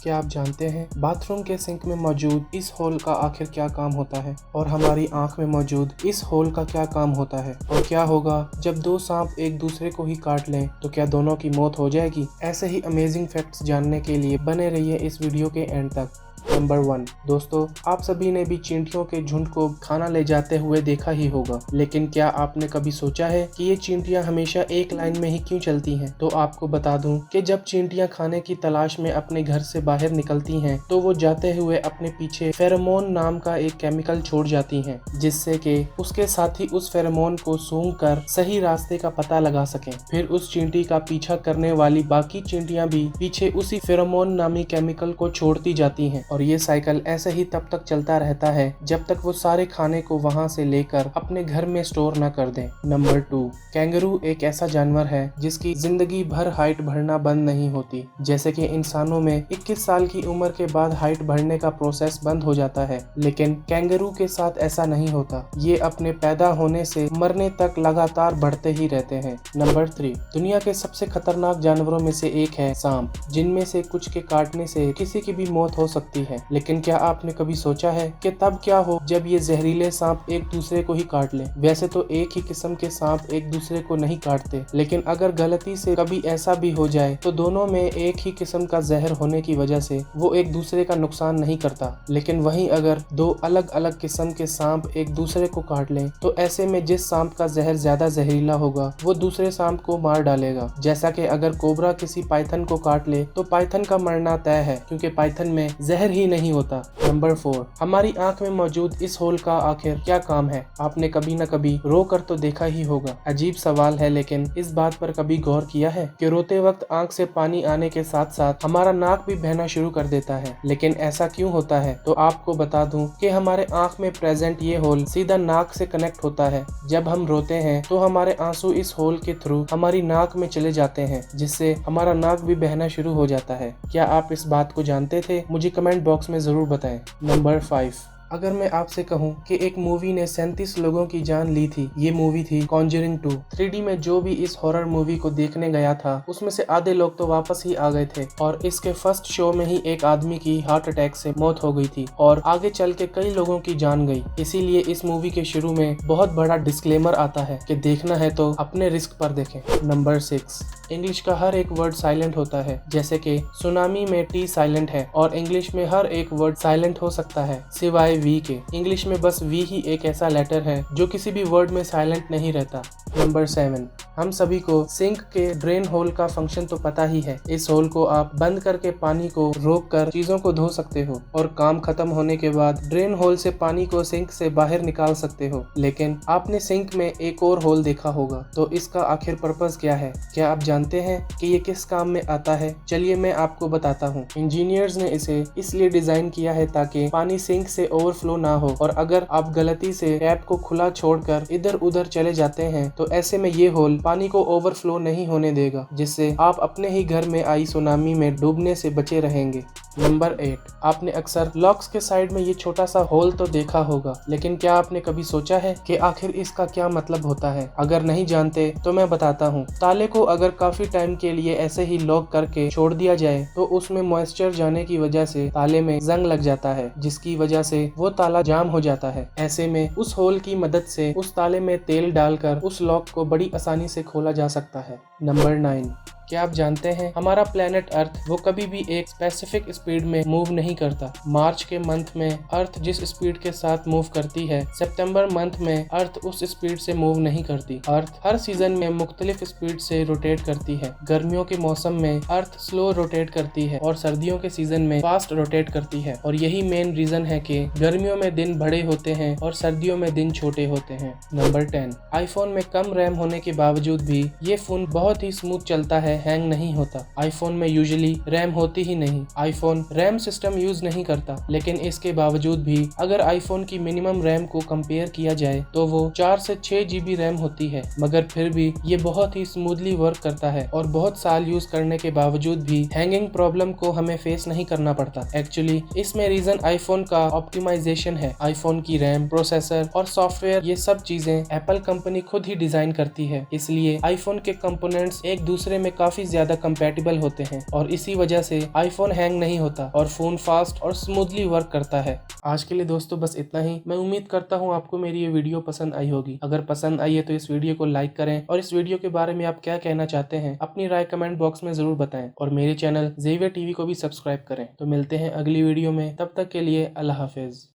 क्या आप जानते हैं बाथरूम के सिंक में मौजूद इस होल का आखिर क्या काम होता है और हमारी आंख में मौजूद इस होल का क्या काम होता है और क्या होगा जब दो सांप एक दूसरे को ही काट लें तो क्या दोनों की मौत हो जाएगी। ऐसे ही अमेजिंग फैक्ट्स जानने के लिए बने रहिए इस वीडियो के एंड तक। नंबर 1 दोस्तों, आप सभी ने भी चींटियों के झुंड को खाना ले जाते हुए देखा ही होगा, लेकिन क्या आपने कभी सोचा है कि ये चींटियां हमेशा एक लाइन में ही क्यों चलती हैं? तो आपको बता दूं कि जब चींटियां खाने की तलाश में अपने घर से बाहर निकलती हैं तो वो जाते हुए अपने पीछे फेरोमोन नाम का एक केमिकल छोड़ जाती हैं, जिससे कि उसके साथी उस फेरोमोन को सूंघ कर सही रास्ते का पता लगा सकें। फिर उस चींटी का पीछा करने वाली बाकी चींटियां भी पीछे उसी फेरोमोन नामी केमिकल को छोड़ती जाती हैं और ये साइकिल ऐसे ही तब तक चलता रहता है जब तक वो सारे खाने को वहां से लेकर अपने घर में स्टोर न कर दें। नंबर 2 कैंगरू एक ऐसा जानवर है जिसकी जिंदगी भर हाइट बढ़ना बंद नहीं होती। जैसे कि इंसानों में 21 साल की उम्र के बाद हाइट बढ़ने का प्रोसेस बंद हो जाता है, लेकिन कैंगरू के साथ ऐसा नहीं होता। ये अपने पैदा होने से मरने तक लगातार बढ़ते ही रहते हैं। नंबर 3 दुनिया के सबसे खतरनाक जानवरों में से एक है सांप, जिनमें से कुछ के काटने से किसी की भी मौत हो सकती है। लेकिन क्या आपने कभी सोचा है कि तब क्या हो जब ये जहरीले सांप एक दूसरे को ही काट लें? वैसे तो एक ही किस्म के सांप एक दूसरे को नहीं काटते, लेकिन अगर गलती से कभी ऐसा भी हो जाए तो दोनों में एक ही किस्म का जहर होने की वजह से वो एक दूसरे का नुकसान नहीं करता। लेकिन वहीं अगर दो अलग अलग किस्म के सांप एक दूसरे को काट लें तो ऐसे में जिस सांप का जहर ज्यादा जहरीला होगा वो दूसरे सांप को मार डालेगा। जैसा कि अगर कोबरा किसी पाइथन को काट ले तो पाइथन का मरना तय है, क्योंकि पाइथन में जहर ही नहीं होता। नंबर 4 हमारी आंख में मौजूद इस होल का आखिर क्या काम है? आपने कभी न कभी रो कर तो देखा ही होगा। अजीब सवाल है, लेकिन इस बात पर कभी गौर किया है कि रोते वक्त आंख से पानी आने के साथ साथ हमारा नाक भी बहना शुरू कर देता है? लेकिन ऐसा क्यों होता है? तो आपको बता दूं कि हमारे आंख में प्रेजेंट ये होल सीधा नाक से कनेक्ट होता है। जब हम रोते हैं तो हमारे आंसू इस होल के थ्रू हमारी नाक में चले जाते हैं, जिससे हमारा नाक भी बहना शुरू हो जाता है। क्या आप इस बात को जानते थे? मुझे कमेंट बॉक्स में जरूर बताएं। नंबर 5 अगर मैं आपसे कहूं कि एक मूवी ने 37 लोगों की जान ली थी, ये मूवी थी कॉन्जरिंग 2। 3D में जो भी इस हॉरर मूवी को देखने गया था उसमें से आधे लोग तो वापस ही आ गए थे और इसके फर्स्ट शो में ही एक आदमी की हार्ट अटैक से मौत हो गई थी और आगे चल के कई लोगों की जान गई। इसीलिए इस मूवी के शुरू में बहुत बड़ा डिस्क्लेमर आता है कि देखना है तो अपने रिस्क पर देखें। नंबर 6 इंग्लिश का हर एक वर्ड साइलेंट होता है, जैसे कि सुनामी में टी साइलेंट है और इंग्लिश में हर एक वर्ड साइलेंट हो सकता है सिवाय वी के। इंग्लिश में बस वी ही एक ऐसा लेटर है जो किसी भी वर्ड में साइलेंट नहीं रहता। नंबर 7 हम सभी को सिंक के ड्रेन होल का फंक्शन तो पता ही है। इस होल को आप बंद करके पानी को रोक कर चीजों को धो सकते हो और काम खत्म होने के बाद ड्रेन होल से पानी को सिंक से बाहर निकाल सकते हो। लेकिन आपने सिंक में एक और होल देखा होगा, तो इसका आखिर पर्पस क्या है? क्या आप जानते हैं कि ये किस काम में आता है? चलिए मैं आपको बताता हूँ। इंजीनियर्स ने इसे इसलिए डिजाइन किया है ताकि पानी सिंक से ओवरफ्लो ना हो, और अगर आप गलती से टैप को खुला छोड़कर इधर उधर चले जाते हैं तो ऐसे में ये होल पानी को ओवरफ्लो नहीं होने देगा, जिससे आप अपने ही घर में आई सुनामी में डूबने से बचे रहेंगे। नंबर 8 आपने अक्सर लॉक्स के साइड में ये छोटा सा होल तो देखा होगा, लेकिन क्या आपने कभी सोचा है कि आखिर इसका क्या मतलब होता है? अगर नहीं जानते तो मैं बताता हूँ। ताले को अगर काफी टाइम के लिए ऐसे ही लॉक करके छोड़ दिया जाए तो उसमें मॉइस्चर जाने की वजह से ताले में जंग लग जाता है, जिसकी वजह से वो ताला जाम हो जाता है। ऐसे में उस होल की मदद से उस ताले में तेल डालकर उस लॉक को बड़ी आसानी से खोला जा सकता है। नंबर 9 क्या आप जानते हैं हमारा प्लेनेट अर्थ वो कभी भी एक स्पेसिफिक स्पीड में मूव नहीं करता। मार्च के मंथ में अर्थ जिस स्पीड के साथ मूव करती है, सितंबर मंथ में अर्थ उस स्पीड से मूव नहीं करती। अर्थ हर सीजन में मुख्तलिफ स्पीड से रोटेट करती है। गर्मियों के मौसम में अर्थ स्लो रोटेट करती है और सर्दियों के सीजन में फास्ट रोटेट करती है, और यही मेन रीजन है कि गर्मियों में दिन बड़े होते हैं और सर्दियों में दिन छोटे होते हैं। नंबर 10 आईफोन में कम रैम होने के बावजूद भी ये फोन बहुत ही स्मूथ चलता है, हैंग नहीं होता। आईफोन में यूजुअली रैम होती ही नहीं। आईफोन रैम सिस्टम यूज नहीं करता, लेकिन इसके बावजूद भी अगर आईफोन की मिनिमम रैम को कंपेयर किया जाए तो वो 4 से 6 GB रैम होती है, मगर फिर भी ये बहुत ही स्मूथली वर्क करता है और बहुत साल यूज करने के बावजूद भी हैंगिंग प्रॉब्लम को हमें फेस नहीं करना पड़ता। एक्चुअली इसमें रीजन आईफोन का ऑप्टिमाइजेशन है। आईफोन की रैम, प्रोसेसर और सॉफ्टवेयर, ये सब चीजें एप्पल कंपनी खुद ही डिजाइन करती है, इसलिए आईफोन के कंपोनेंट्स एक दूसरे में काफी ज्यादा कंपैटिबल होते हैं और इसी वजह से आईफोन हैंग नहीं होता और फोन फास्ट और स्मूथली वर्क करता है। आज के लिए दोस्तों बस इतना ही। मैं उम्मीद करता हूँ आपको मेरी ये वीडियो पसंद आई होगी। अगर पसंद आई है तो इस वीडियो को लाइक करें और इस वीडियो के बारे में आप क्या कहना चाहते हैं अपनी राय कमेंट बॉक्स में जरूर बताएं और मेरे चैनल ज़ेवियर टीवी को भी सब्सक्राइब करें। तो मिलते हैं अगली वीडियो में, तब तक के लिए अल्लाह हाफिज।